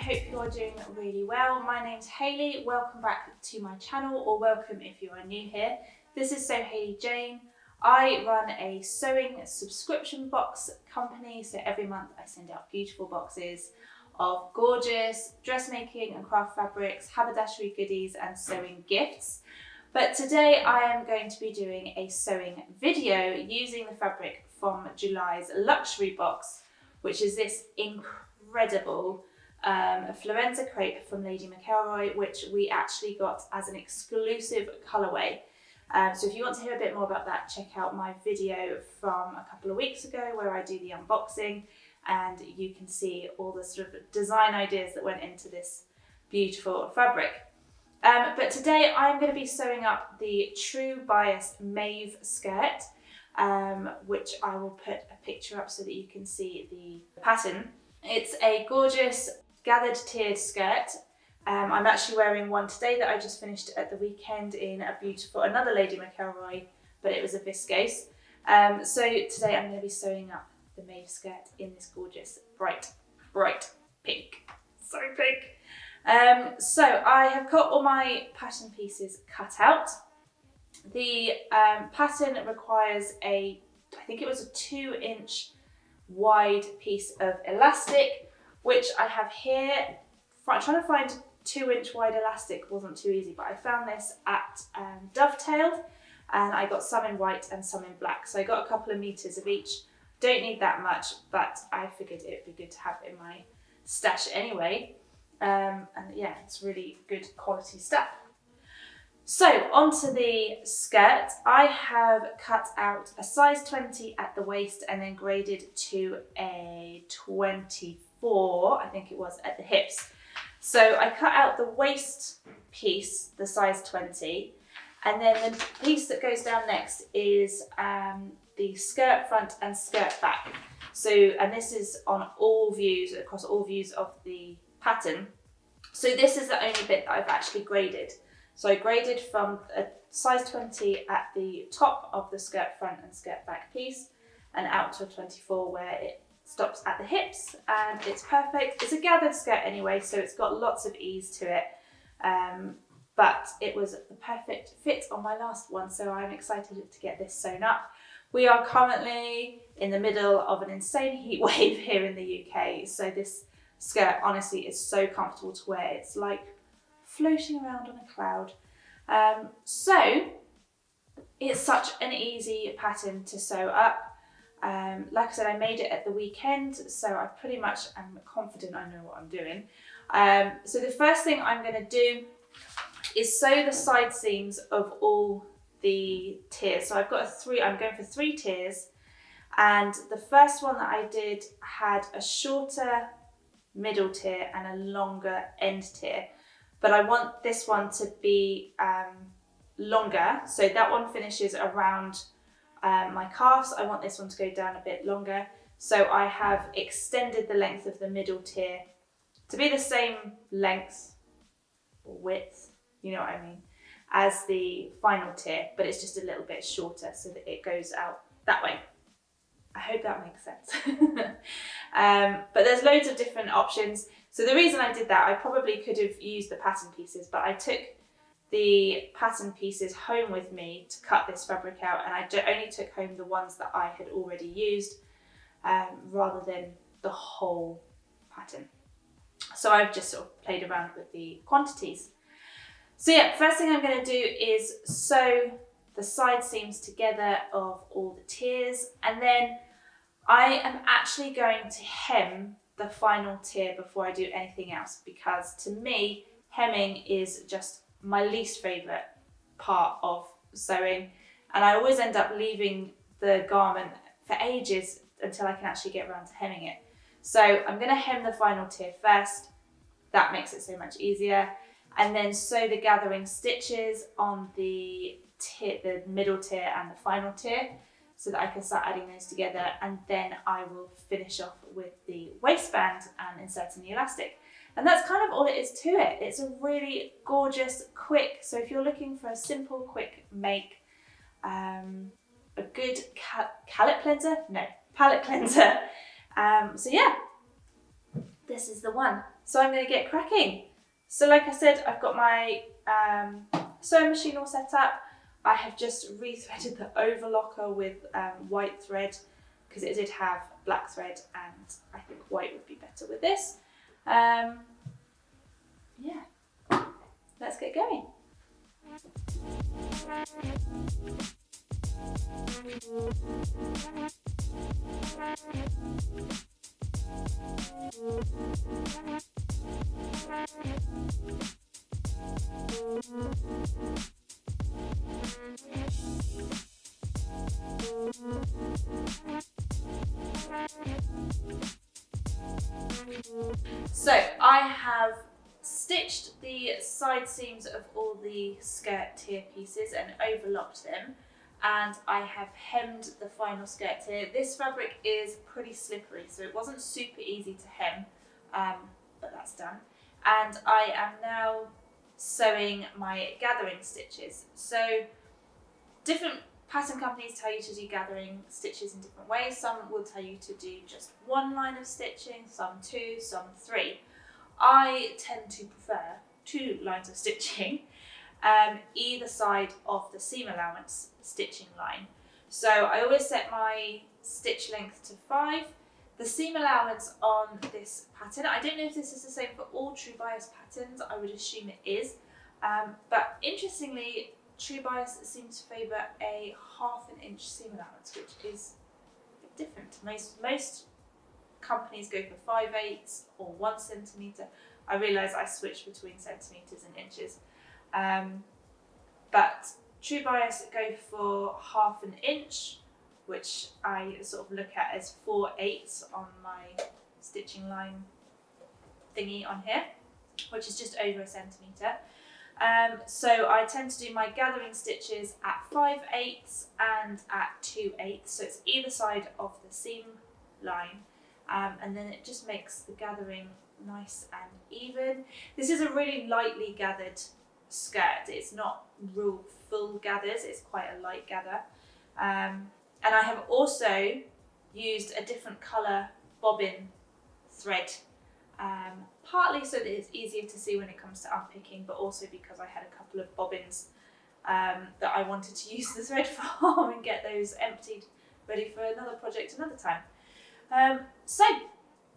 hope you're doing really well. My name's Hayley. Welcome back to my channel, or welcome if you are new here. This is SewHayleyJane. I run a sewing subscription box company, so every month I send out beautiful boxes of gorgeous dressmaking and craft fabrics, haberdashery goodies and sewing gifts. But today I am going to be doing a sewing video using the fabric from July's luxury box, which is this incredible florenza crepe from Lady McElroy, which we actually got as an exclusive colourway. So if you want to hear a bit more about that, check out my video from a couple of weeks ago where I do the unboxing, and you can see all the sort of design ideas that went into this beautiful fabric. But today I'm going to be sewing up the True Bias Mave Skirt, which I will put a picture up so that you can see the pattern. It's a gorgeous gathered tiered skirt. I'm actually wearing one today that I just finished at the weekend in a beautiful, another Lady McElroy, but it was a viscose. So today I'm going to be sewing up the Mave skirt in this gorgeous bright pink. So pink. So I have got all my pattern pieces cut out. The pattern requires I think it was a 2-inch wide piece of elastic, which I have here. Trying to find 2-inch wide elastic wasn't too easy, but I found this at Dovetailed, and I got some in white and some in black. So I got a couple of meters of each. Don't need that much, but I figured it would be good to have in my stash anyway. And yeah, it's really good quality stuff. So onto the skirt. I have cut out a size 20 at the waist and then graded to a 24, I think it was, at the hips. So I cut out the waist piece, the size 20, and then the piece that goes down next is the skirt front and skirt back. So, and this is on all views, across all views of the pattern. So this is the only bit that I've actually graded. So I graded from a size 20 at the top of the skirt front and skirt back piece and out to a 24 where it stops at the hips, and it's perfect. It's a gathered skirt anyway, so it's got lots of ease to it. But it was the perfect fit on my last one, so I'm excited to get this sewn up. We are currently in the middle of an insane heat wave here in the UK, so this skirt honestly is so comfortable to wear. It's like floating around on a cloud. So it's such an easy pattern to sew up. Like I said, I made it at the weekend, so I pretty much am confident I know what I'm doing. So the first thing I'm going to do is sew the side seams of all the tiers. So I've got I'm going for 3 tiers, and the first one that I did had a shorter middle tier and a longer end tier, but I want this one to be longer, so that one finishes around my calves. I want this one to go down a bit longer, so I have extended the length of the middle tier to be the same length or width, you know what I mean, as the final tier, but it's just a little bit shorter so that it goes out that way. I hope that makes sense. But there's loads of different options. So the reason I did that, I probably could have used the pattern pieces, but I took the pattern pieces home with me to cut this fabric out, and I only took home the ones that I had already used rather than the whole pattern. So I've just sort of played around with the quantities. So yeah, first thing I'm going to do is sew the side seams together of all the tiers, and then I am actually going to hem the final tier before I do anything else, because to me hemming is just my least favourite part of sewing, and I always end up leaving the garment for ages until I can actually get around to hemming it. So I'm going to hem the final tier first. That makes it so much easier, and then sew the gathering stitches on the middle tier and the final tier so that I can start adding those together, and then I will finish off with the waistband and inserting the elastic. And that's kind of all it is to it. It's a really gorgeous, quick, so if you're looking for a simple, quick make, a good palette cleanser. So yeah, this is the one. So I'm going to get cracking. So like I said, I've got my sewing machine all set up. I have just rethreaded the overlocker with white thread because it did have black thread, and I think white would be better with this. Yeah, let's get going. So I have stitched the side seams of all the skirt tier pieces and overlocked them, and I have hemmed the final skirt tier. This fabric is pretty slippery, so it wasn't super easy to hem, but that's done. And I am now sewing my gathering stitches. So different pattern companies tell you to do gathering stitches in different ways. Some will tell you to do just one line of stitching, some two, some three. I tend to prefer 2 lines of stitching, either side of the seam allowance stitching line. So I always set my stitch length to 5. The seam allowance on this pattern, I don't know if this is the same for all True Bias patterns, I would assume it is, but interestingly, True Bias seems to favour a 1/2 inch seam allowance, which is a bit different. Most companies go for 5/8 or 1 centimetre. I realise I switch between centimetres and inches, but True Bias go for 1/2 inch, which I sort of look at as 4/8 on my stitching line thingy on here, which is just over 1 centimetre. So I tend to do my gathering stitches at 5/8 and at 2/8, so it's either side of the seam line, and then it just makes the gathering nice and even. This is a really lightly gathered skirt. It's not real full gathers, it's quite a light gather. And I have also used a different colour bobbin thread, partly so that it's easier to see when it comes to unpicking, but also because I had a couple of bobbins that I wanted to use the thread for and get those emptied, ready for another project another time. So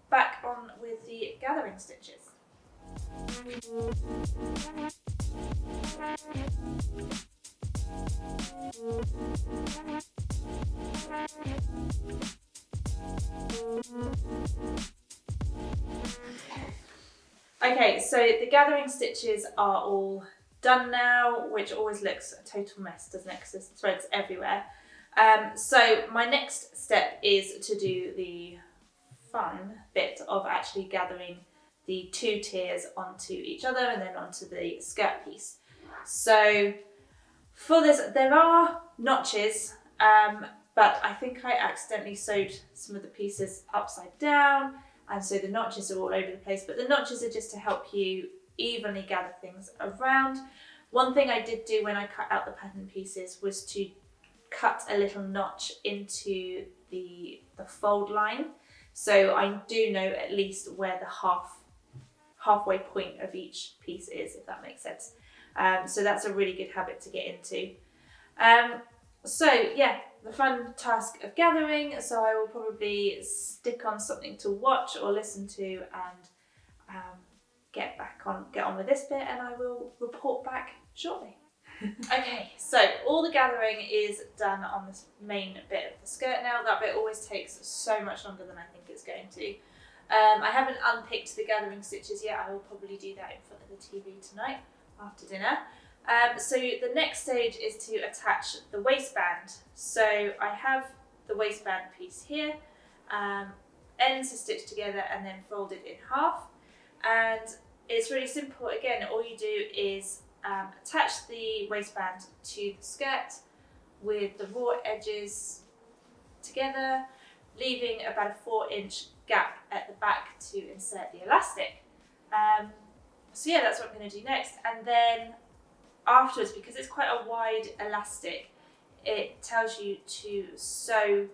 back on with the gathering stitches. Okay, so the gathering stitches are all done now, which always looks a total mess, doesn't it? Because there's threads everywhere. So my next step is to do the fun bit of actually gathering the 2 tiers onto each other and then onto the skirt piece. So for this, there are notches, but I think I accidentally sewed some of the pieces upside down, and so the notches are all over the place, but the notches are just to help you evenly gather things around. One thing I did do when I cut out the pattern pieces was to cut a little notch into the fold line, so I do know at least where the halfway point of each piece is, if that makes sense. So that's a really good habit to get into. So yeah, the fun task of gathering, so I will probably stick on something to watch or listen to and get on with this bit, and I will report back shortly. Okay, so all the gathering is done on this main bit of the skirt now. That bit always takes so much longer than I think it's going to. I haven't unpicked the gathering stitches yet. I will probably do that in front of the TV tonight after dinner. So the next stage is to attach the waistband. So I have the waistband piece here, ends are stitched together and then folded in half. And it's really simple. Again, all you do is attach the waistband to the skirt with the raw edges together, leaving about a 4-inch gap at the back to insert the elastic. So yeah, that's what I'm going to do next. And then afterwards, because it's quite a wide elastic, it tells you to sew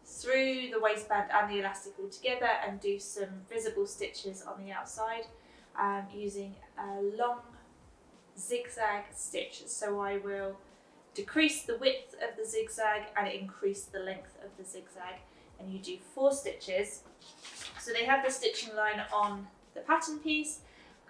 through the waistband and the elastic all together and do some visible stitches on the outside. using a long zigzag stitch. So I will decrease the width of the zigzag and increase the length of the zigzag, and you do 4 stitches. So they have the stitching line on the pattern piece,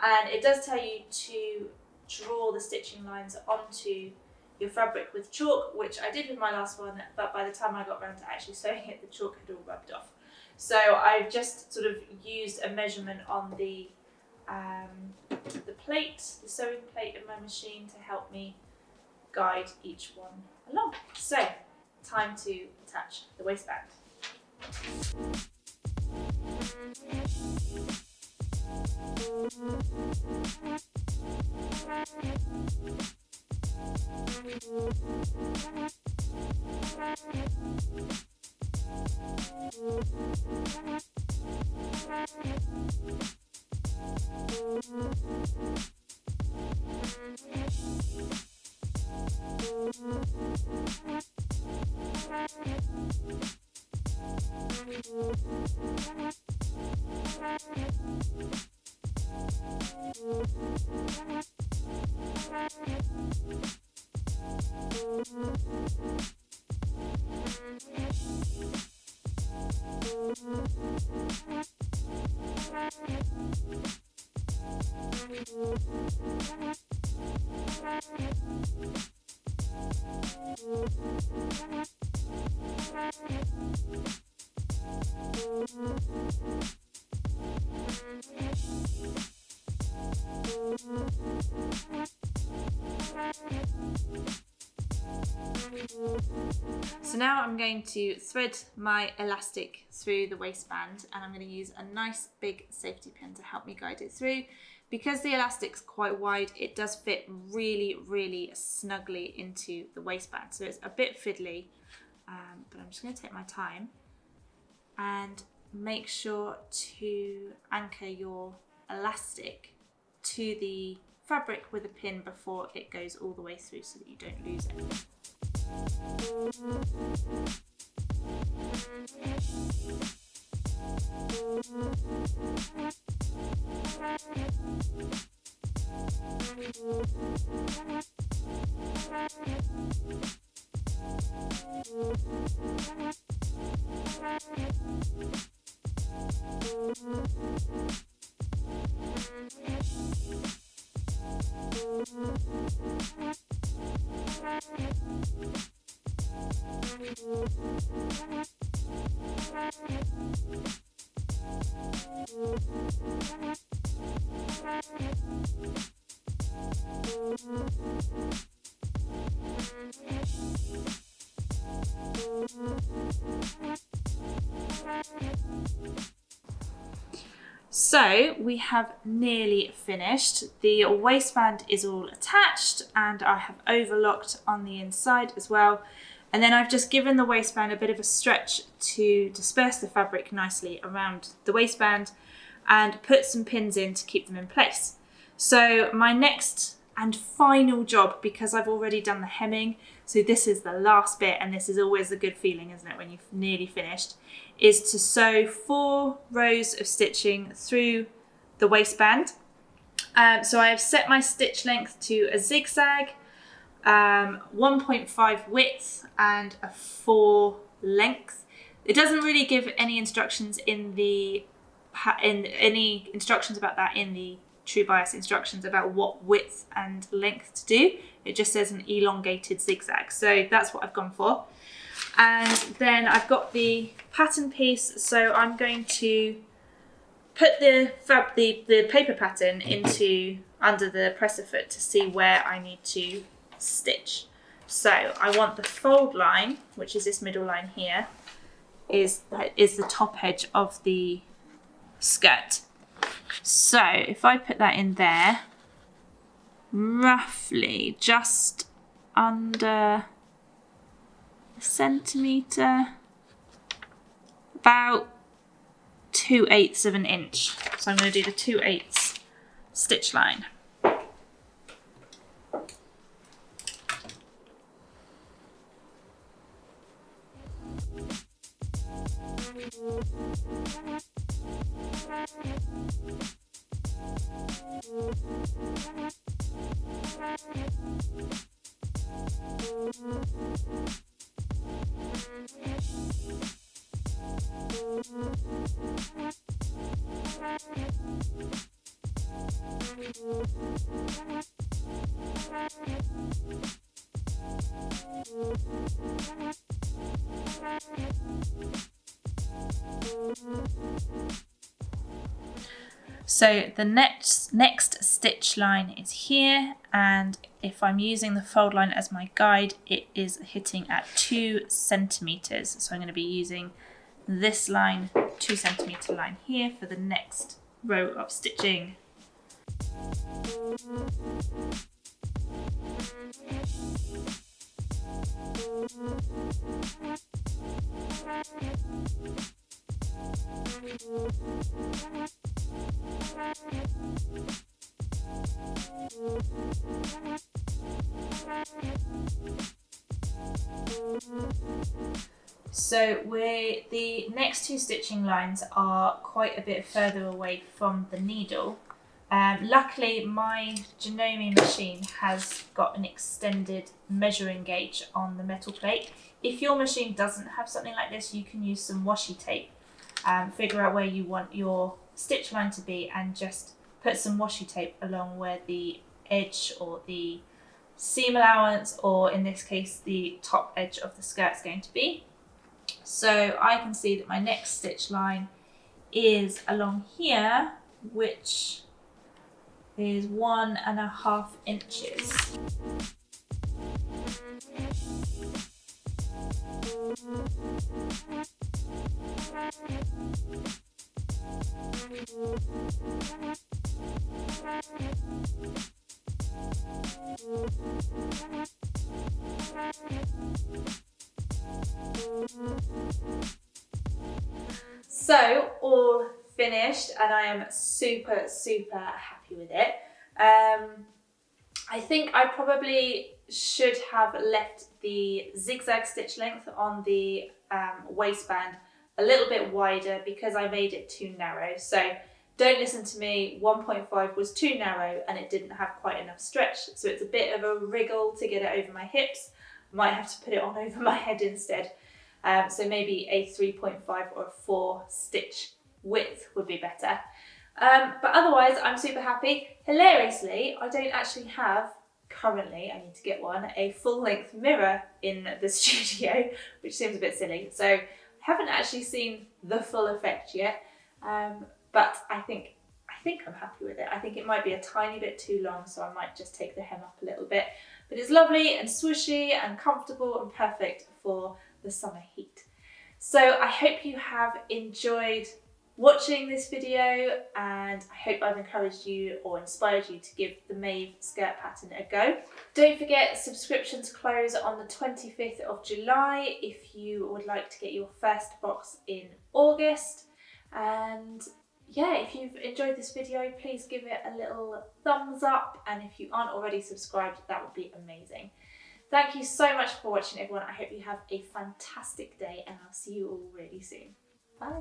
and it does tell you to draw the stitching lines onto your fabric with chalk, which I did with my last one, but by the time I got around to actually sewing it, the chalk had all rubbed off. So I've just sort of used a measurement on the plate, the sewing plate in my machine, to help me guide each one along. So, time to attach the waistband. So now I'm going to thread my elastic through the waistband, and I'm going to use a nice big safety pin to help me guide it through. Because the elastic's quite wide, it does fit really, really snugly into the waistband. So it's a bit fiddly, but I'm just going to take my time and make sure to anchor your elastic to the fabric with a pin before it goes all the way through, so that you don't lose it. So we have nearly finished. The waistband is all attached and I have overlocked on the inside as well. And then I've just given the waistband a bit of a stretch to disperse the fabric nicely around the waistband and put some pins in to keep them in place. So my next and final job, because I've already done the hemming, so this is the last bit, and this is always a good feeling, isn't it, when you've nearly finished, is to sew 4 rows of stitching through the waistband. So I have set my stitch length to a zigzag, 1.5 width and a 4 length. It doesn't really give any instructions in any instructions about that in the True Bias instructions about what width and length to do. It just says an elongated zigzag, so that's what I've gone for. And then I've got the pattern piece, so I'm going to put the paper pattern into under the presser foot to see where I need to stitch. So I want the fold line, which is this middle line here, is the top edge of the skirt. So if I put that in there, roughly just under a centimetre, about 2/8 of an inch. So I'm going to do the 2/8 stitch line. So the next stitch line is here, and if I'm using the fold line as my guide, it is hitting at 2 centimeters. So I'm going to be using this line, 2 centimeter line here, for the next row of stitching. So the next 2 stitching lines are quite a bit further away from the needle. Luckily, my Janome machine has got an extended measuring gauge on the metal plate. If your machine doesn't have something like this, you can use some washi tape. Figure out where you want your stitch line to be and just put some washi tape along where the edge or the seam allowance, or in this case the top edge of the skirt, is going to be. So I can see that my next stitch line is along here, which is 1.5 inches. So all finished, and I am super happy with it. I think I probably should have left the zigzag stitch length on the waistband a little bit wider because I made it too narrow. So don't listen to me, 1.5 was too narrow and it didn't have quite enough stretch. So it's a bit of a wriggle to get it over my hips. Might have to put it on over my head instead. So maybe a 3.5 or a 4 stitch width would be better. But otherwise, I'm super happy. Hilariously, I don't actually have, currently, I need to get one, a full-length mirror in the studio, which seems a bit silly. So I haven't actually seen the full effect yet, but I think I'm happy with it. I think it might be a tiny bit too long, so I might just take the hem up a little bit. But it's lovely and swooshy and comfortable and perfect for the summer heat. So I hope you have enjoyed watching this video, and I hope I've encouraged you or inspired you to give the Mave skirt pattern a go. Don't forget, subscriptions close on the 25th of July if you would like to get your first box in August. And yeah, if you've enjoyed this video, please give it a little thumbs up, and if you aren't already subscribed, that would be amazing. Thank you so much for watching, everyone. I hope you have a fantastic day, and I'll see you all really soon. Bye.